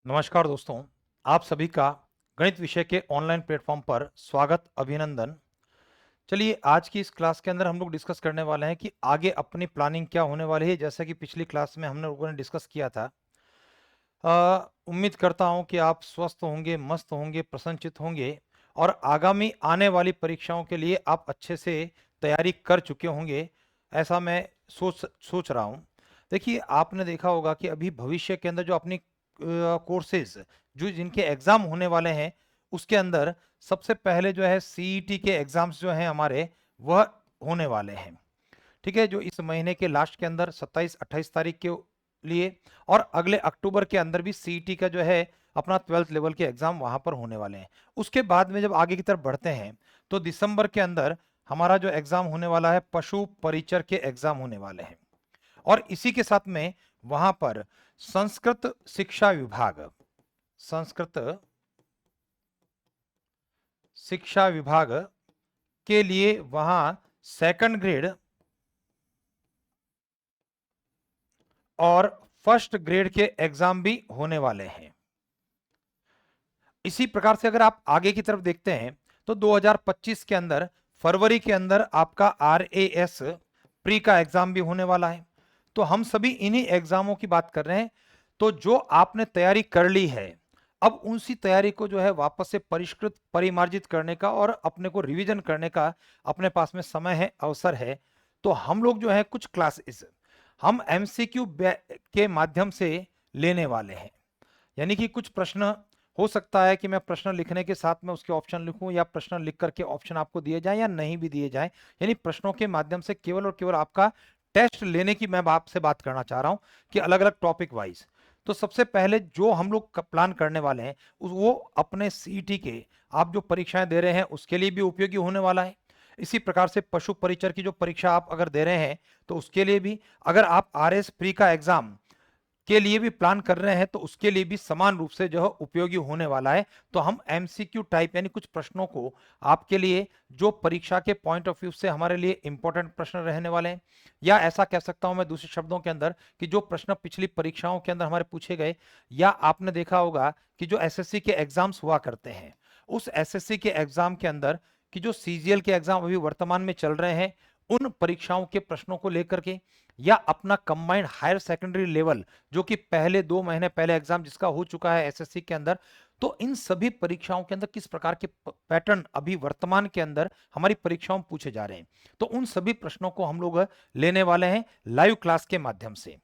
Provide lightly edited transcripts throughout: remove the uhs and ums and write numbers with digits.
नमस्कार दोस्तों, आप सभी का गणित विषय के ऑनलाइन प्लेटफॉर्म पर स्वागत, अभिनंदन। चलिए आज की इस क्लास के अंदर हम लोग डिस्कस करने वाले हैं कि आगे अपनी प्लानिंग क्या होने वाली है। जैसा कि पिछली क्लास में हमने लोगों ने डिस्कस किया था। उम्मीद करता हूं कि आप स्वस्थ होंगे, मस्त होंगे, प्रसन्नचित होंगे और आगामी आने वाली परीक्षाओं के लिए आप अच्छे से तैयारी कर चुके होंगे, ऐसा मैं सोच रहा हूं। देखिए, आपने देखा होगा कि अभी भविष्य के अंदर जो अपनी कोर्सेज जो जिनके एग्जाम होने वाले हैं, उसके अंदर सबसे पहले जो है सीईटी के एग्जाम्स जो हैं हमारे, वह होने वाले हैं। ठीक है, जो इस महीने के लास्ट के अंदर 27-28 तारीख के लिए, और अगले अक्टूबर के अंदर भी सीईटी का जो है अपना 12th लेवल के एग्जाम वहां पर होने वाले हैं। उसके बाद में जब आगे की तरफ बढ़ते हैं तो दिसंबर के अंदर हमारा जो एग्जाम होने वाला है, पशु परिचर के एग्जाम होने वाले हैं। और इसी के साथ में वहां पर संस्कृत शिक्षा विभाग, संस्कृत शिक्षा विभाग के लिए वहां सेकंड ग्रेड और फर्स्ट ग्रेड के एग्जाम भी होने वाले हैं। इसी प्रकार से अगर आप आगे की तरफ देखते हैं तो 2025 के अंदर फरवरी के अंदर आपका आरएएस प्री का एग्जाम भी होने वाला है। तो हम सभी इन्हीं एग्जामों की बात कर रहे हैं। तो जो आपने तैयारी कर ली है, अब उसी तैयारी को जो है वापस से परिष्कृत, परिमार्जित करने का और अपने को रिवीजन करने का अपने पास में समय है, अवसर है। तो हम लोग जो है कुछ क्लासेस हम एमसीक्यू के माध्यम से लेने वाले हैं। यानी कि कुछ प्रश्न हो सकता है कि मैं प्रश्न लिखने के साथ में उसके ऑप्शन लिखूं, या प्रश्न लिख करके ऑप्शन आपको दिए जाए या नहीं भी दिए जाए। यानी प्रश्नों के माध्यम से केवल और केवल आपका टेस्ट लेने की मैं आपसे बात करना चाह रहा हूं कि अलग अलग टॉपिक वाइज। तो सबसे पहले जो हम लोग प्लान करने वाले हैं वो अपने सीईटी के आप जो परीक्षाएं दे रहे हैं उसके लिए भी उपयोगी होने वाला है। इसी प्रकार से पशु परिचर की जो परीक्षा आप अगर दे रहे हैं तो उसके लिए भी, अगर आप आरएस प्री का एग्जाम के लिए भी प्लान कर रहे हैं तो उसके लिए भी समान रूप से जो है उपयोगी होने वाला है। तो हम एमसीक्यू टाइप यानी कुछ प्रश्नों को आपके लिए जो परीक्षा के पॉइंट ऑफ व्यू से हमारे लिए इंपॉर्टेंट प्रश्न रहने वाले हैं, या ऐसा कह सकता हूं मैं दूसरे शब्दों के अंदर कि जो प्रश्न पिछली परीक्षाओं के अंदर हमारे पूछे गए, या आपने देखा होगा कि जो एसएससी के एग्जाम्स हुआ करते हैं, उस एसएससी के एग्जाम के अंदर कि जो सीजीएल के एग्जाम अभी वर्तमान में चल रहे हैं, उन परीक्षाओं के प्रश्नों को लेकर के, या अपना कंबाइंड हायर सेकेंडरी लेवल जो कि पहले 2 महीने पहले एग्जाम जिसका हो चुका है एसएससी के अंदर, तो इन सभी परीक्षाओं के अंदर किस प्रकार के पैटर्न अभी वर्तमान के अंदर हमारी परीक्षाओं में पूछे जा रहे हैं, तो उन सभी प्रश्नों को हम लोग लेने वाले हैं लाइव क्लास के माध्यम से।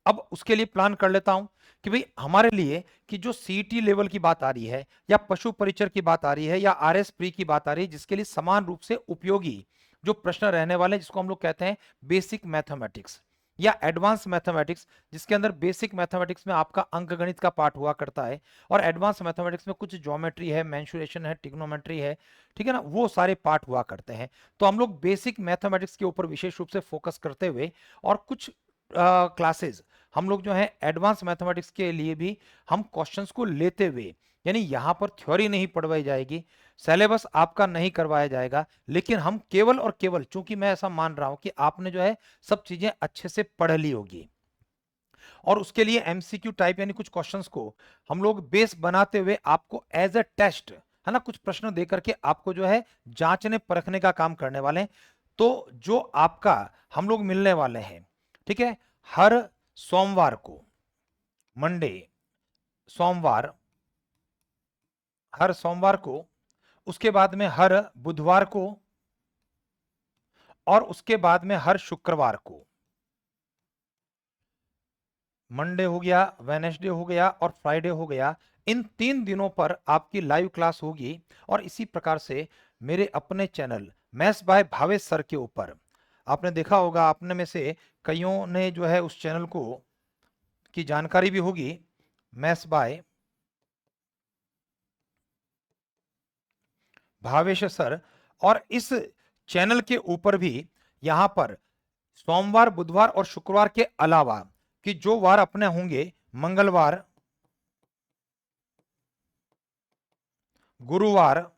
अब उसके लिए प्लान कर लेता हूं कि भाई हमारे लिए कि जो सीईटी लेवल की बात आ रही है, या पशु परिचर की बात आ रही है, या आरएस प्री की बात आ रही है, जिसके लिए समान रूप से उपयोगी जो प्रश्न रहने वाले हैं, जिसको हम लोग कहते हैं बेसिक मैथमेटिक्स या एडवांस मैथमेटिक्स, जिसके अंदर बेसिक मैथमेटिक्स में आपका अंकगणित का पार्ट हुआ करता है, और एडवांस मैथमेटिक्स में कुछ ज्योमेट्री है, मेंसुरेशन है, ट्रिग्नोमेट्री है, ठीक है ना, वो सारे पार्ट हुआ करते हैं। तो हम लोग बेसिक मैथमेटिक्स के ऊपर विशेष रूप से फोकस करते हुए, और कुछ क्लासेस हम लोग जो है एडवांस मैथमेटिक्स के लिए भी हम क्वेश्चंस को लेते हुए, यानी यहां पर थ्योरी नहीं पढ़वाई जाएगी, सिलेबस आपका नहीं करवाया जाएगा, लेकिन हम केवल और केवल, चूंकि मैं ऐसा मान रहा हूं कि आपने जो है सब चीजें अच्छे से पढ़ ली होगी, और उसके लिए एमसीक्यू टाइप यानी कुछ क्वेश्चंस को हम लोग बेस बनाते हुए आपको एज अ टेस्ट, है ना, कुछ प्रश्न देकर के आपको जो है जांचने परखने का काम करने वाले हैं। तो जो आपका हम लोग मिलने वाले हैं, ठीक है, हर सोमवार को, मंडे, सोमवार, हर सोमवार को, उसके बाद में हर बुधवार को, और उसके बाद में हर शुक्रवार को। मंडे हो गया, वेनेसडे हो गया और फ्राइडे हो गया। इन 3 दिनों पर आपकी लाइव क्लास होगी। और इसी प्रकार से मेरे अपने channel maths by Bhavesh sir के ऊपर, आपने देखा होगा, आपने में से कईयों ने जो है उस चैनल को की जानकारी भी होगी, मैथ्स बाय भावेश सर। और इस चैनल के ऊपर भी यहां पर सोमवार, बुधवार और शुक्रवार के अलावा कि जो वार अपने होंगे, मंगलवार, गुरुवार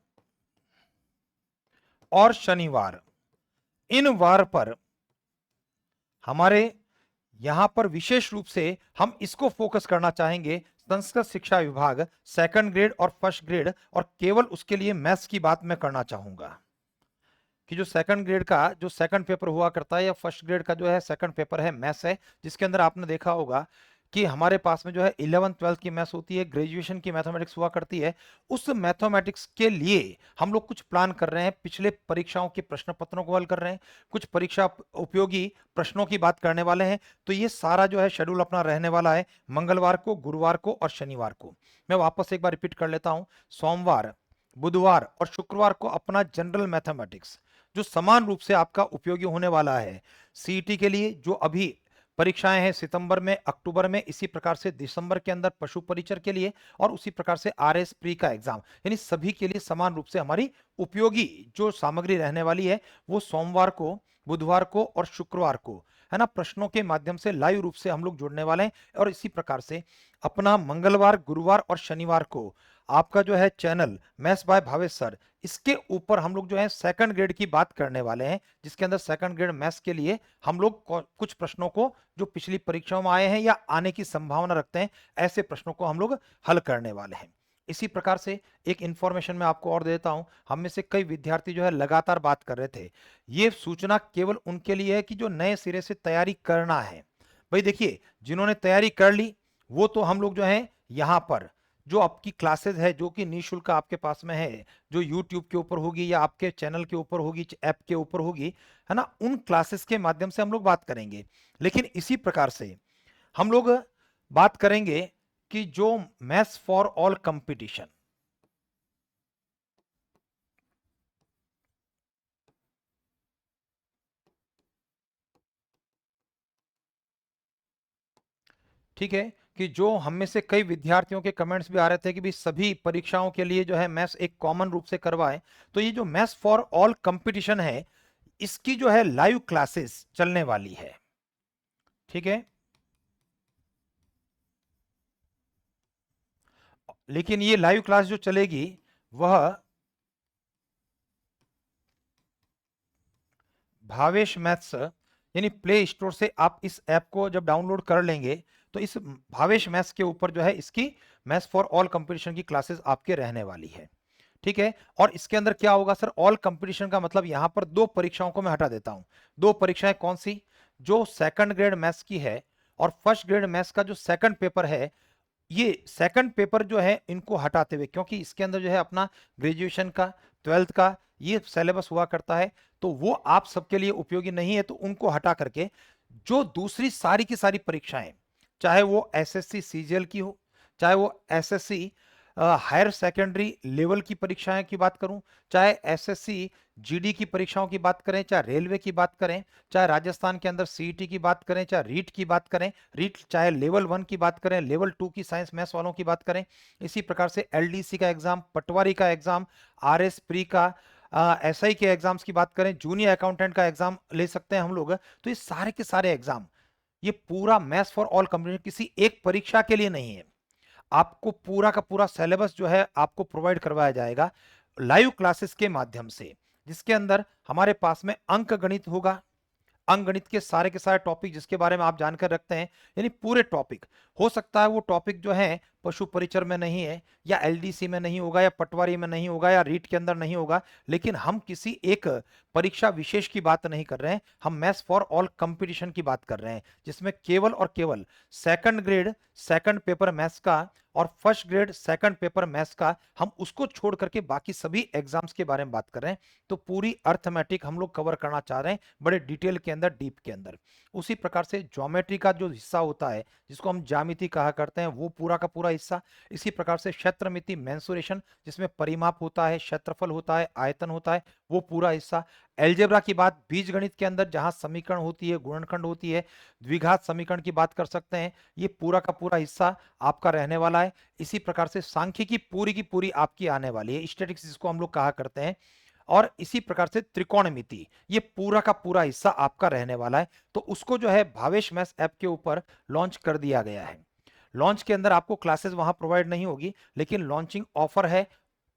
और शनिवार, इन वार पर हमारे यहां पर विशेष रूप से हम इसको फोकस करना चाहेंगे, संस्कृत शिक्षा विभाग सेकंड ग्रेड और फर्स्ट ग्रेड, और केवल उसके लिए मैथ्स की बात मैं करना चाहूंगा कि जो सेकंड ग्रेड का जो सेकंड पेपर हुआ करता है या फर्स्ट ग्रेड का जो है सेकंड पेपर है मैथ्स है, जिसके अंदर आपने देखा होगा कि हमारे पास में जो है 11th 12th की मैथ्स होती है, ग्रेजुएशन की मैथमेटिक्स हुआ करती है। उस मैथमेटिक्स के लिए हम लोग कुछ प्लान कर रहे हैं, पिछले परीक्षाओं के प्रश्न पत्रों को हल कर रहे हैं, कुछ परीक्षा उपयोगी प्रश्नों की बात करने वाले हैं। तो ये सारा जो है शेड्यूल अपना रहने वाला है मंगलवार को, गुरुवार को और शनिवार को। मैं वापस एक बार रिपीट कर लेता हूं, सोमवार, बुधवार और शुक्रवार को अपना जनरल मैथमेटिक्स जो समान रूप से आपका उपयोगी होने वाला है सीईटी के लिए, जो अभी परीक्षाएं हैं सितंबर में, अक्टूबर में, इसी प्रकार से दिसंबर के अंदर पशु परिचर के लिए, और उसी प्रकार से आरएस प्री का एग्जाम, यानी सभी के लिए समान रूप से हमारी उपयोगी जो सामग्री रहने वाली है वो सोमवार को, बुधवार को और शुक्रवार को है ना, प्रश्नों के माध्यम से लाइव रूप से हम लोग जुड़ने वाले हैं। और इसी प्रकार से अपना मंगलवार, गुरुवार और शनिवार को आपका जो है channel maths by Bhavesh sir, इसके ऊपर हम लोग जो है सेकंड ग्रेड की बात करने वाले हैं, जिसके अंदर सेकंड ग्रेड मैथ्स के लिए हम लोग कुछ प्रश्नों को जो पिछली परीक्षाओं में आए हैं या आने की संभावना रखते हैं, ऐसे प्रश्नों को हम लोग हल करने वाले हैं। इसी प्रकार से एक इंफॉर्मेशन मैं आपको और देता हूं, हम में से कई विद्यार्थी जो है लगातार बात कर रहे थे, ये सूचना केवल उनके लिए है कि जो नए सिरे से तैयारी करना है। भाई देखिए, जिन्होंने तैयारी कर ली वो तो हम लोग जो है यहाँ पर जो आपकी क्लासेस है जो कि निःशुल्क आपके पास में है, जो यूट्यूब के ऊपर होगी या आपके चैनल के ऊपर होगी, ऐप के ऊपर होगी, है ना, उन क्लासेस के माध्यम से हम लोग बात करेंगे। लेकिन इसी प्रकार से हम लोग बात करेंगे कि जो मैथ्स फॉर ऑल कंपटीशन, ठीक है, कि जो हम में से कई विद्यार्थियों के कमेंट्स भी आ रहे थे कि भी सभी परीक्षाओं के लिए जो है मैथ्स एक कॉमन रूप से करवाएं, तो ये जो मैथ्स फॉर ऑल कंपटीशन है इसकी जो है लाइव क्लासेस चलने वाली है। ठीक है, लेकिन ये लाइव क्लास जो चलेगी वह भावेश मैथ्स, यानी प्ले स्टोर से आप इस ऐप को जब डाउनलोड कर लेंगे तो इस भावेश मैथ्स के ऊपर जो है इसकी मैथ्स फॉर ऑल कंपटीशन की क्लासेस आपके रहने वाली है। ठीक है, और इसके अंदर क्या होगा सर, ऑल कंपटीशन का मतलब यहां पर दो परीक्षाओं को मैं हटा देता हूं। दो परीक्षाएं कौन सी, जो सेकंड ग्रेड मैथ्स की है और फर्स्ट ग्रेड मैथ्स का जो सेकंड पेपर है, ये सेकंड पेपर जो है इनको हटाते हुए, क्योंकि इसके अंदर जो है अपना ग्रेजुएशन का, ट्वेल्थ का ये सिलेबस हुआ करता है, तो वो आप सबके लिए उपयोगी नहीं है, तो उनको हटा करके जो दूसरी सारी की सारी परीक्षाएं, चाहे वो एसएससी सीजीएल की हो, चाहे वो एसएससी हायर सेकेंडरी लेवल की परीक्षाएं की बात करूं, चाहे एसएससी जीडी की परीक्षाओं की बात करें, चाहे रेलवे की बात करें, चाहे राजस्थान के अंदर सीईटी की बात करें, चाहे रीट की बात करें, रीट चाहे लेवल 1 की बात करें, लेवल 2 की साइंस मैथ्स वालों की बात करें, इसी प्रकार से एलडीसी का एग्जाम, पटवारी का एग्जाम, आरएस प्री का, एसआई के एग्जाम्स की बात करें, जूनियर अकाउंटेंट का एग्जाम ले सकते हैं हम लोग। तो ये सारे के सारे एग्जाम, ये पूरा मैथ्स फॉर ऑल कंपटीशन किसी एक परीक्षा के लिए नहीं है, आपको पूरा का पूरा सिलेबस जो है आपको प्रोवाइड करवाया जाएगा लाइव क्लासेस के माध्यम से, जिसके अंदर हमारे पास में अंक गणित होगा, अंकगणित के सारे टॉपिक जिसके बारे में आप जानकर रखते हैं, यानी पूरे टॉपिक। हो सकता है वो टॉपिक जो है पशु परिचर में नहीं है, या एलडीसी में नहीं होगा, या पटवारी में नहीं होगा, या रीट के अंदर नहीं होगा, लेकिन हम किसी एक परीक्षा विशेष की बात नहीं कर रहे हैं, हम मैथ्स फॉर ऑल कंपटीशन की बात कर रहे हैं, जिसमें केवल और केवल second grade second paper maths का और first grade second paper maths का, हम उसको छोड़ करके बाकी सभी एग्जाम्स के बारे में बात कर रहे हैं। तो पूरी अर्थमेटिक हम लोग कवर करना चाह रहे हैं बड़े डिटेल के अंदर, डीप के अंदर। उसी प्रकार से ज्योमेट्री का जो हिस्सा होता है जिसको हम ज्यामिति कहा करते हैं, वो पूरा का पूरा हिस्सा। इसी प्रकार से क्षेत्रमिति मेंसुरेशन, जिसमें परिमाप होता है, क्षेत्रफल होता है, आयतन होता है, वो पूरा हिस्सा। एल्जेब्रा की बात बीज गणित के अंदर जहां समीकरण होती है, गुणनखंड होती है, द्विघात समीकरण की बात कर सकते हैं, ये पूरा का पूरा हिस्सा आपका रहने वाला है। इसी प्रकार से सांख्यिकी पूरी की पूरी आपकी आने वाली है, स्टैटिस्टिक्स जिसको हम लोग कहा करते हैं, और इसी प्रकार से त्रिकोणमिति, ये पूरा का पूरा हिस्सा आपका रहने वाला है। तो उसको जो है भावेश मैथ्स ऐप के ऊपर लॉन्च कर दिया गया है। लॉन्च के अंदर आपको क्लासेस वहां प्रोवाइड नहीं होगी, लेकिन लॉन्चिंग ऑफर है,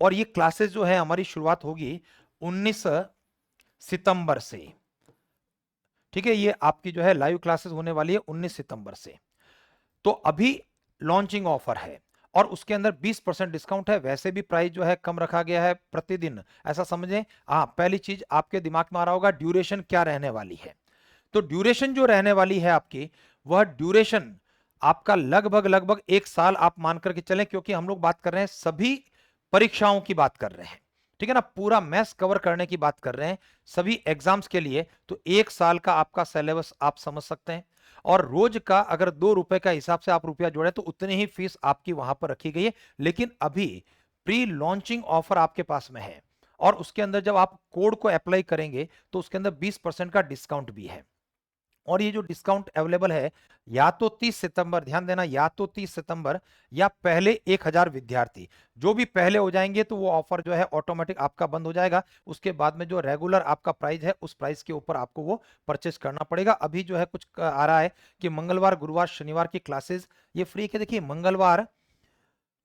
और ये क्लासेस जो है हमारी शुरुआत होगी 19 सितंबर से। ठीक है, ये आपकी जो है लाइव क्लासेस होने वाली है 19 सितंबर से। तो अभी लॉन्चिंग ऑफर है, और उसके अंदर 20% डिस्काउंट है। वैसे भी प्राइस जो है कम रखा गया है प्रतिदिन, ऐसा समझें। हाँ, पहली चीज आपके दिमाग में आ रहा होगा ड्यूरेशन क्या रहने वाली है। तो ड्यूरेशन जो रहने वाली है आपकी, वह ड्यूरेशन आपका लगभग लगभग 1 साल आप मान करके चलें, क्योंकि हम लोग बात कर रहे हैं सभी परीक्षाओं की बात कर रहे हैं, ठीक है ना, पूरा मैथ्स कवर करने की बात कर रहे हैं सभी एग्जाम्स के लिए। तो 1 साल का आपका सिलेबस आप समझ सकते हैं। और रोज का अगर 2 रुपए का हिसाब से आप रुपया जोड़े तो उतनी ही फीस आपकी वहां पर रखी गई है। लेकिन अभी प्री लॉन्चिंग ऑफर आपके पास में है, और उसके अंदर जब आप कोड को अप्लाई करेंगे तो उसके अंदर 20% का डिस्काउंट भी है। और ये जो डिस्काउंट अवेलेबल है, या तो 30 सितंबर, ध्यान देना, या तो 30 सितंबर या पहले 1000 विद्यार्थी, जो भी पहले हो जाएंगे तो वो ऑफर जो है ऑटोमेटिक आपका बंद हो जाएगा। उसके बाद में जो रेगुलर आपका प्राइस है उस प्राइस के ऊपर आपको वो परचेस करना पड़ेगा। अभी जो है कुछ आ रहा है कि मंगलवार गुरुवार शनिवार की क्लासेस ये फ्री के। देखिए, मंगलवार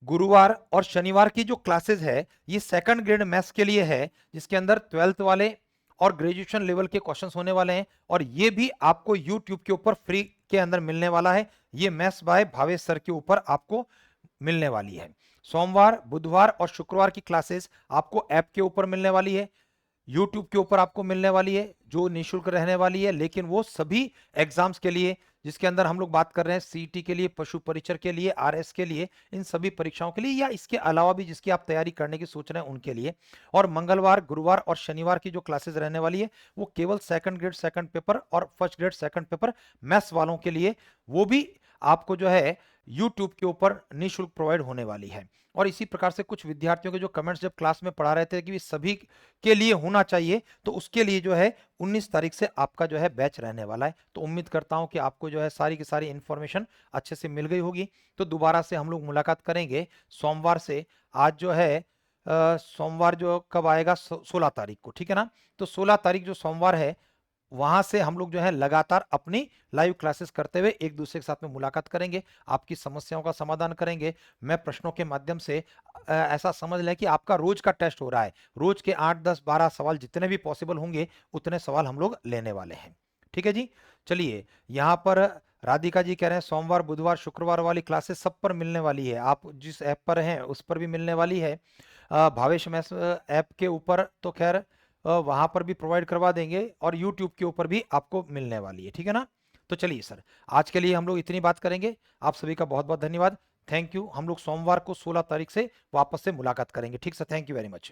गुरुवार और शनिवार की जो क्लासेस है ये सेकंड ग्रेड मैथ्स के लिए है, जिसके अंदर 12th वाले और ग्रेजुएशन लेवल के क्वेश्चंस होने वाले हैं। और ये भी आपको यूट्यूब के ऊपर फ्री के अंदर मिलने वाला है। ये मैथ्स बाय भावेश सर के ऊपर आपको मिलने वाली है। सोमवार बुधवार और शुक्रवार की क्लासेस आपको ऐप के ऊपर मिलने वाली है, यूट्यूब के ऊपर आपको मिलने वाली है, जो निःशुल्क रहने वाली है। लेकिन वो सभी एग्जाम्स के लिए, जिसके अंदर हम लोग बात कर रहे हैं सीईटी के लिए, पशु परिचर के लिए, आरएस के लिए, इन सभी परीक्षाओं के लिए, या इसके अलावा भी जिसकी आप तैयारी करने की सोच रहे हैं उनके लिए। और मंगलवार गुरुवार और शनिवार की जो क्लासेस रहने वाली है वो केवल सेकंड ग्रेड सेकंड पेपर और first grade second paper maths वालों के लिए, वो भी आपको जो है यूट्यूब के ऊपर निःशुल्क प्रोवाइड होने वाली है। और इसी प्रकार से कुछ विद्यार्थियों के जो कमेंट्स जब क्लास में पढ़ा रहे थे कि सभी के लिए होना चाहिए, तो उसके लिए जो है 19 तारीख से आपका जो है बैच रहने वाला है। तो उम्मीद करता हूं कि आपको जो है सारी की सारी इंफॉर्मेशन अच्छे से मिल गई होगी। तो दोबारा से हम लोग मुलाकात करेंगे सोमवार से। आज जो है सोमवार जो कब आएगा, 16 तारीख को, ठीक है ना। तो 16 तारीख जो सोमवार है, वहां से हम लोग जो है लगातार अपनी लाइव क्लासेस करते हुए एक दूसरे के साथ में मुलाकात करेंगे, आपकी समस्याओं का समाधान करेंगे। मैं प्रश्नों के माध्यम से ऐसा समझ लें कि आपका रोज का टेस्ट हो रहा है, रोज के 8 10 12 सवाल जितने भी पॉसिबल होंगे उतने सवाल हम लोग लेने वाले हैं। ठीक है जी। चलिए, यहाँ पर राधिका जी कह रहे हैं सोमवार बुधवार शुक्रवार वाली क्लासेस सब पर मिलने वाली है, आप जिस ऐप पर हैं उस पर भी मिलने वाली है। भावेश मैथ्स ऐप के ऊपर तो खैर वहां पर भी प्रोवाइड करवा देंगे, और यूट्यूब के ऊपर भी आपको मिलने वाली है, ठीक है ना। तो चलिए सर, आज के लिए हम लोग इतनी बात करेंगे। आप सभी का बहुत बहुत धन्यवाद, थैंक यू। हम लोग सोमवार को 16 तारीख से वापस से मुलाकात करेंगे, ठीक sir, thank you very much.